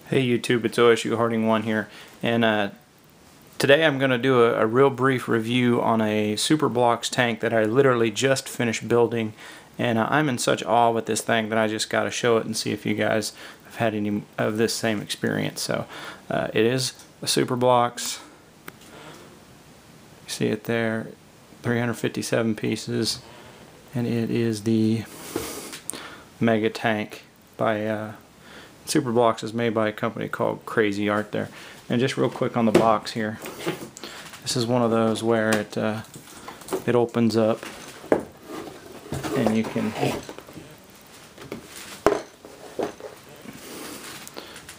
Hey YouTube, it's OSU Harding 1 here, and today I'm going to do a real brief review on a Super Blox tank that I literally just finished building, and I'm in such awe with this thing that I just got to show it and see if you guys have had any of this same experience. So it is a Super Blox. You see it there, 357 pieces, and it is the Mega Tank by Super Blox is made by a company called Cra-Z-Art there. And just real quick on the box here, this is one of those where it opens up and you can,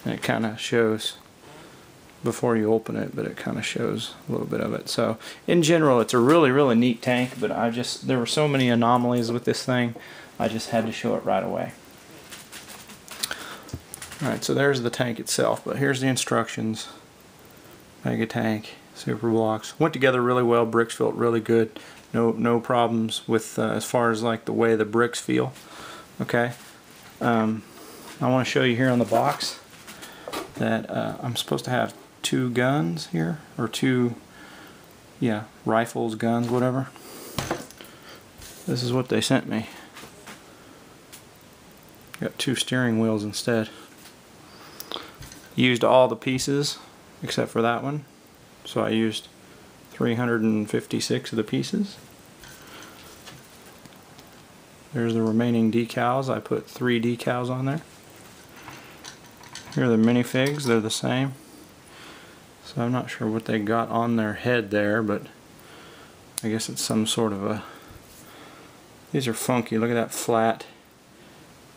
and it kind of shows before you open it, but it kind of shows a little bit of it. So in general it's a really neat tank, but there were so many anomalies with this thing, I just had to show it right away. Alright, so there's the tank itself, but here's the instructions. Mega Tank, Super Blox. Went together really well, bricks felt really good. No problems with as far as like the way the bricks feel. Okay, I want to show you here on the box that I'm supposed to have two guns here, or two, yeah, rifles, guns, whatever. This is what they sent me. Got two steering wheels instead. Used all the pieces except for that one, so I used 356 of the pieces. There's the remaining decals. I put 3 decals on there. Here are the minifigs, they're the same, so I'm not sure what they got on their head there, but I guess it's some sort of a, these are funky. Look at that flat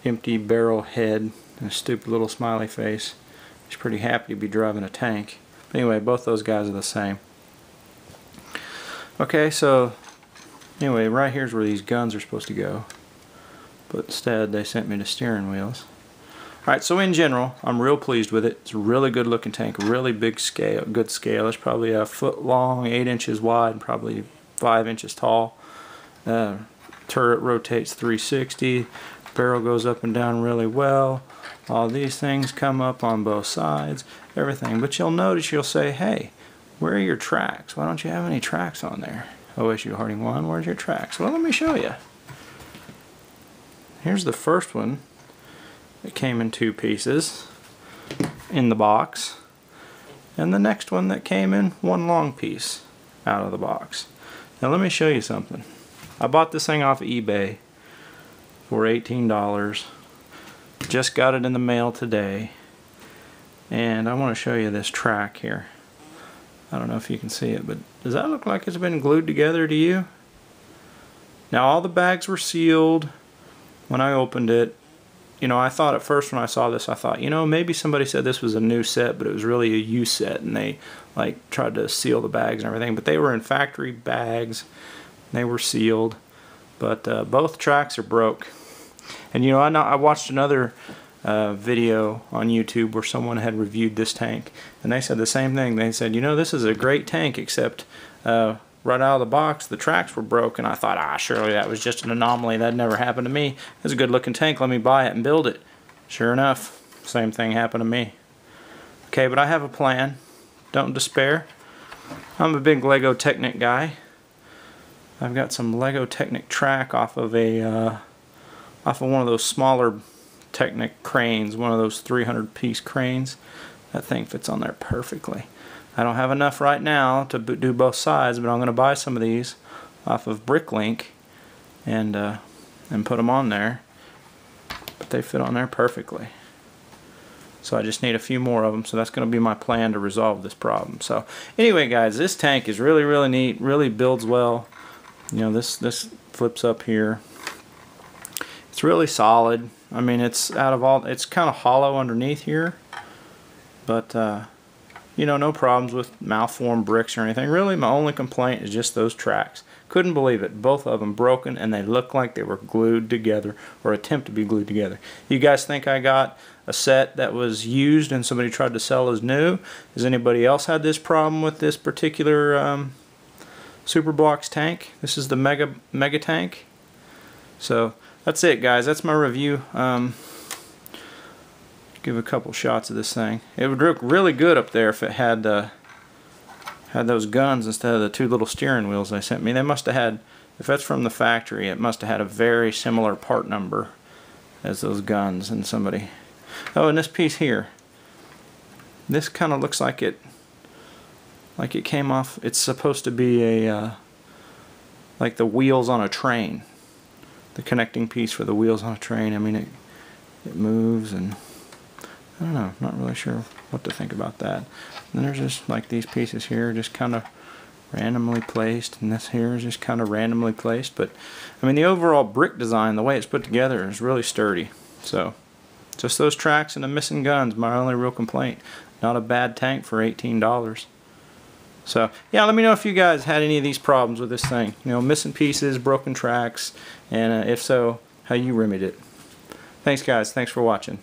empty barrel head and a stupid little smiley face. He's pretty happy to be driving a tank. But anyway, both those guys are the same. Okay, so anyway, right here's where these guns are supposed to go, but instead they sent me the steering wheels. Alright, so in general, I'm real pleased with it. It's a really good looking tank, really big scale, good scale. It's probably a foot long, 8 inches wide, and probably 5 inches tall. Turret rotates 360. Barrel goes up and down really well. All these things come up on both sides, everything. But you'll notice, you'll say, hey, where are your tracks? Why don't you have any tracks on there? OSU Harding 1, where's your tracks? Well, let me show you. Here's the first one. It came in 2 pieces in the box. And the next one that came in 1 long piece out of the box. Now let me show you something. I bought this thing off of eBay for $18. Just got it in the mail today, and I want to show you this track here. I don't know if you can see it, but does that look like it's been glued together to you? Now all the bags were sealed when I opened it. You know, I thought at first when I saw this, I thought, you know, maybe somebody said this was a new set, but it was really a used set, and they like tried to seal the bags and everything, but they were in factory bags. They were sealed, but both tracks are broke. And you know, I watched another video on YouTube where someone had reviewed this tank, and they said the same thing. They said, you know, this is a great tank, except right out of the box the tracks were broken. I thought, surely that was just an anomaly. That never happened to me. It's a good looking tank, let me buy it and build it. Sure enough, same thing happened to me. Okay, but I have a plan. Don't despair. I'm a big Lego Technic guy. I've got some Lego Technic track off of one of those smaller Technic cranes, one of those 300-piece cranes. That thing fits on there perfectly. I don't have enough right now to do both sides, but I'm going to buy some of these off of Bricklink and put them on there. But they fit on there perfectly. So I just need a few more of them, so that's going to be my plan to resolve this problem. So anyway, guys, this tank is really neat, really builds well. You know, this flips up here. It's really solid. I mean, it's it's kind of hollow underneath here, but you know, no problems with malformed bricks or anything. Really, my only complaint is just those tracks. Couldn't believe it. Both of them broken, and they look like they were glued together, or attempt to be glued together. You guys think I got a set that was used and somebody tried to sell as new? Has anybody else had this problem with this particular Super Blox tank? This is the Mega Tank. So that's it, guys. That's my review. give a couple shots of this thing. It would look really good up there if it had those guns instead of the two little steering wheels they sent me. They must have had, if that's from the factory, it must have had a very similar part number as those guns. And somebody, oh, and this piece here, this kind of looks like it came off. It's supposed to be a like the wheels on a train, the connecting piece for the wheels on a train. I mean, it moves, and I don't know, not really sure what to think about that. And there's just like these pieces here, just kind of randomly placed, and this here is just kind of randomly placed. But I mean, the overall brick design, the way it's put together, is really sturdy. So just those tracks and the missing guns, my only real complaint. Not a bad tank for $18. So yeah, let me know if you guys had any of these problems with this thing. You know, missing pieces, broken tracks, and if so, how you remedied it. Thanks guys, thanks for watching.